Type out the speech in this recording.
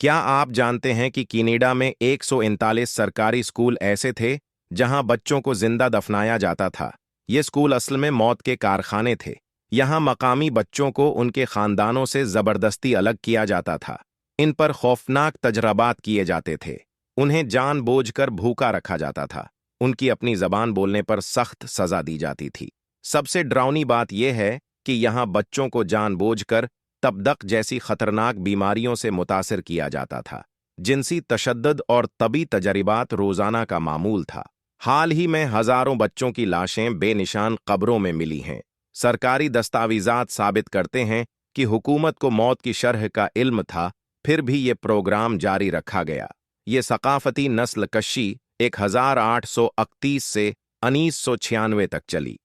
क्या आप जानते हैं कि कनाडा में 139 सरकारी स्कूल ऐसे थे जहां बच्चों को जिंदा दफनाया जाता था? ये स्कूल असल में मौत के कारखाने थे। यहाँ मकामी बच्चों को उनके खानदानों से जबरदस्ती अलग किया जाता था। इन पर खौफनाक तजरबात किए जाते थे। उन्हें जानबूझकर भूखा रखा जाता था। उनकी अपनी जबान बोलने पर सख्त सजा दी जाती थी। सबसे डरावनी बात यह है कि यहाँ बच्चों को जानबूझकर तबदक जैसी खतरनाक बीमारियों से मुतासिर किया जाता था। जिनसी तशद्दुद और तबी तजरिबात रोजाना का मामूल था। हाल ही में हजारों बच्चों की लाशें बेनिशान कब्रों में मिली हैं। सरकारी दस्तावेजात साबित करते हैं कि हुकूमत को मौत की शरह का इल्म था, फिर भी ये प्रोग्राम जारी रखा गया। ये सकाफती नस्ल कशी 1831 से 1996 तक चली।